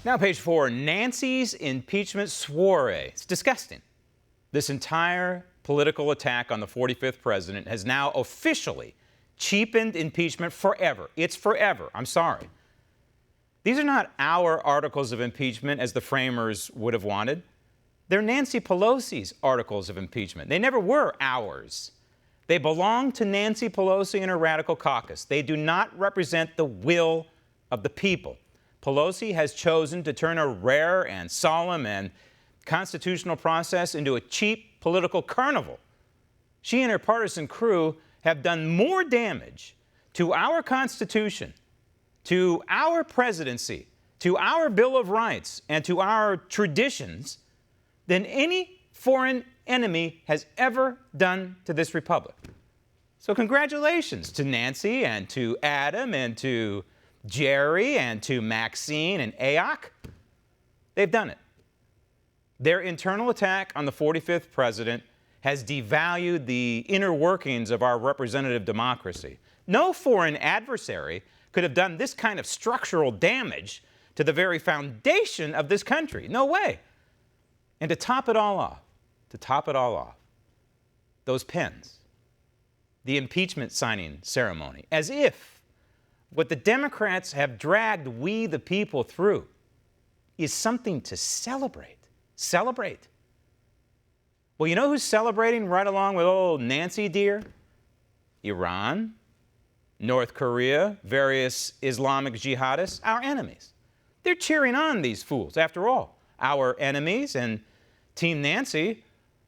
Now, page 4, Nancy's impeachment soiree. It's disgusting. This entire political attack on the 45th president has now officially cheapened impeachment forever. It's forever. I'm sorry. These are not our articles of impeachment as the framers would have wanted. They're Nancy Pelosi's articles of impeachment. They never were ours. They belong to Nancy Pelosi and her radical caucus. They do not represent the will of the people. Pelosi has chosen to turn a rare and solemn and constitutional process into a cheap political carnival. She and her partisan crew have done more damage to our Constitution, to our presidency, to our Bill of Rights, and to our traditions than any foreign enemy has ever done to this republic. So congratulations to Nancy and to Adam and to Jerry and to Maxine and Ayok. They've done it. Their internal attack on the 45th president has devalued the inner workings of our representative democracy. No foreign adversary could have done this kind of structural damage to the very foundation of this country. No way. And to top it all off, those pens, the impeachment signing ceremony, as if what the Democrats have dragged we the people through is something to celebrate. Celebrate. Well, you know who's celebrating right along with old Nancy dear? Iran, North Korea, various Islamic jihadists, our enemies. They're cheering on these fools. After all, our enemies and Team Nancy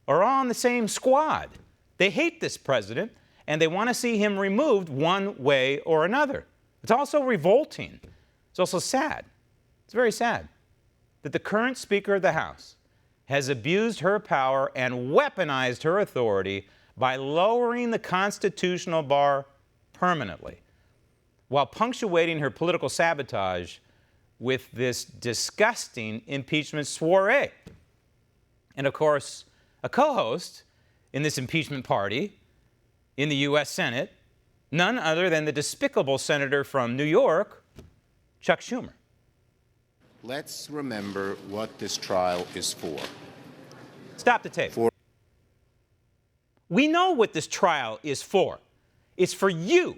are all on the same squad. They hate this president, and they want to see him removed one way or another. It's also revolting. It's also sad. It's very sad that the current Speaker of the House has abused her power and weaponized her authority by lowering the constitutional bar permanently, while punctuating her political sabotage with this disgusting impeachment soiree. And of course, a co-host in this impeachment party in the U.S. Senate, none other than the despicable senator from New York, Chuck Schumer. Let's remember what this trial is for. Stop the tape. We know what this trial is for. It's for you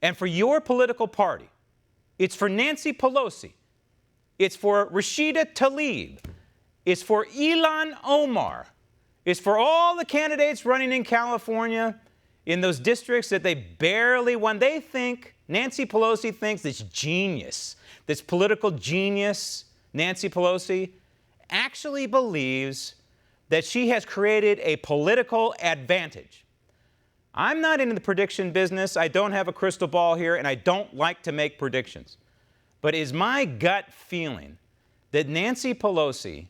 and for your political party. It's for Nancy Pelosi. It's for Rashida Tlaib. It's for Ilhan Omar. It's for all the candidates running in California in those districts that they barely won. They think, Nancy Pelosi thinks this genius, this political genius, Nancy Pelosi, actually believes that she has created a political advantage. I'm not in the prediction business. I don't have a crystal ball here, and I don't like to make predictions. But is my gut feeling that Nancy Pelosi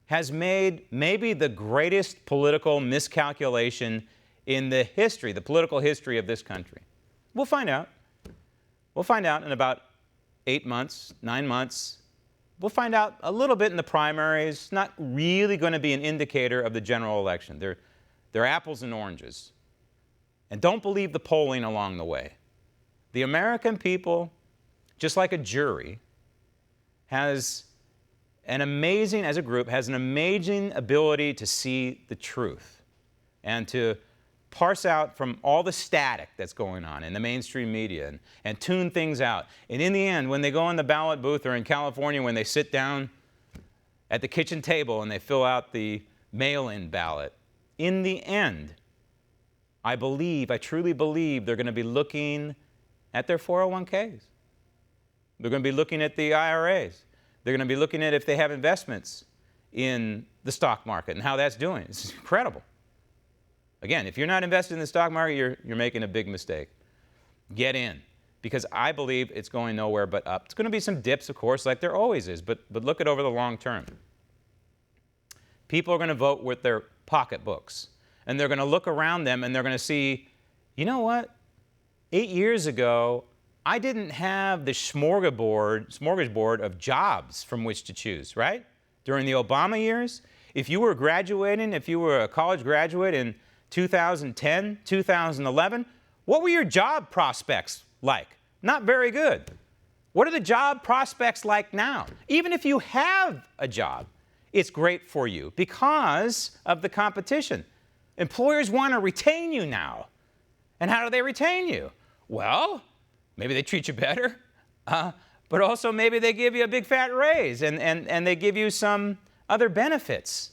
has made maybe the greatest political miscalculation in the history, the political history of this country? We'll find out. We'll find out in about 8 months, 9 months. We'll find out a little bit in the primaries. Not really going to be an indicator of the general election. They're apples and oranges. And don't believe the polling along the way. The American people, just like a jury, has an amazing, as a group, has an amazing ability to see the truth and to parse out from all the static that's going on in the mainstream media and tune things out. And in the end, when they go in the ballot booth, or in California, when they sit down at the kitchen table and they fill out the mail-in ballot, in the end, I truly believe they're going to be looking at their 401ks. They're going to be looking at the IRAs. They're going to be looking at if they have investments in the stock market and how that's doing. It's incredible. Again, if you're not invested in the stock market, you're making a big mistake. Get in, because I believe it's going nowhere but up. It's going to be some dips, of course, like there always is, but look at over the long term. People are going to vote with their pocketbooks, and they're going to look around them and they're going to see, you know what? 8 years ago, I didn't have the smorgasbord of jobs from which to choose, right? During the Obama years, if you were graduating, if you were a college graduate in 2010, 2011, what were your job prospects like? Not very good. What are the job prospects like now? Even if you have a job, it's great for you because of the competition. Employers want to retain you now. And how do they retain you? Well, maybe they treat you better, but also maybe they give you a big fat raise and they give you some other benefits.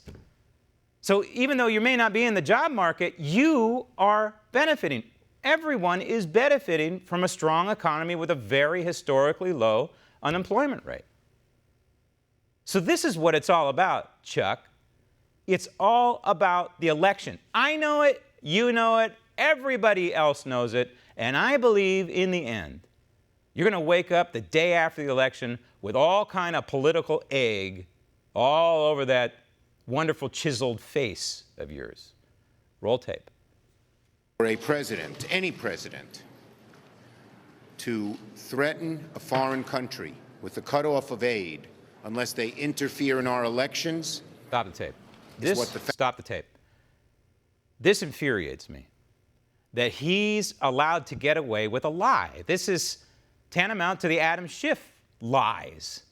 So even though you may not be in the job market, you are benefiting. Everyone is benefiting from a strong economy with a very historically low unemployment rate. So this is what it's all about, Chuck. It's all about the election. I know it, you know it, everybody else knows it, and I believe in the end, you're going to wake up the day after the election with all kind of political egg all over that wonderful chiseled face of yours. Roll tape. For a president, any president, to threaten a foreign country with the cutoff of aid unless they interfere in our elections. Stop the tape. Stop the tape. This infuriates me, that he's allowed to get away with a lie. This is tantamount to the Adam Schiff lies.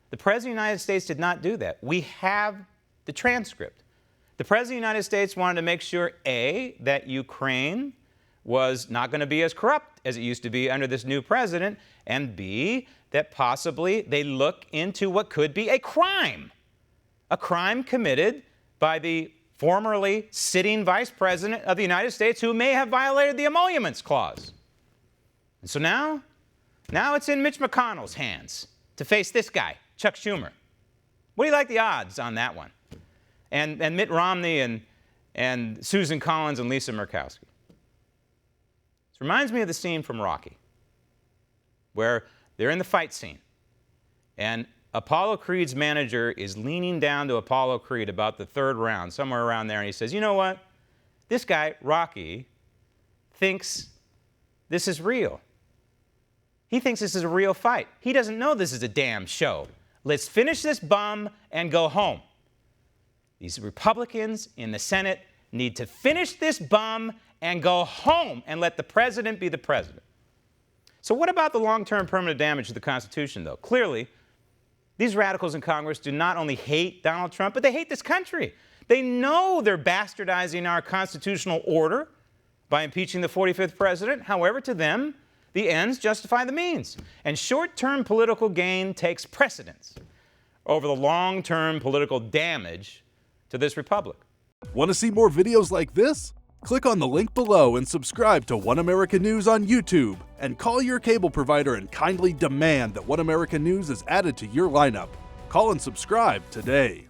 The President of the United States did not do that. We have the transcript. The President of the United States wanted to make sure, A, that Ukraine was not going to be as corrupt as it used to be under this new president, and B, that possibly they look into what could be a crime committed by the formerly sitting Vice President of the United States who may have violated the Emoluments Clause. And so now it's in Mitch McConnell's hands to face this guy, Chuck Schumer. What do you like the odds on that one? And Mitt Romney and Susan Collins and Lisa Murkowski. This reminds me of the scene from Rocky, where they're in the fight scene, and Apollo Creed's manager is leaning down to Apollo Creed about the third round, somewhere around there, and he says, you know what? This guy, Rocky, thinks this is real. He thinks this is a real fight. He doesn't know this is a damn show. Let's finish this bum and go home. These Republicans in the Senate need to finish this bum and go home and let the president be the president. So what about the long-term permanent damage to the Constitution, though? Clearly, these radicals in Congress do not only hate Donald Trump, but they hate this country. They know they're bastardizing our constitutional order by impeaching the 45th president. However, to them, the ends justify the means. And short-term political gain takes precedence over the long-term political damage to this republic. Want to see more videos like this? Click on the link below and subscribe to One American News on YouTube. And call your cable provider and kindly demand that One American News is added to your lineup. Call and subscribe today.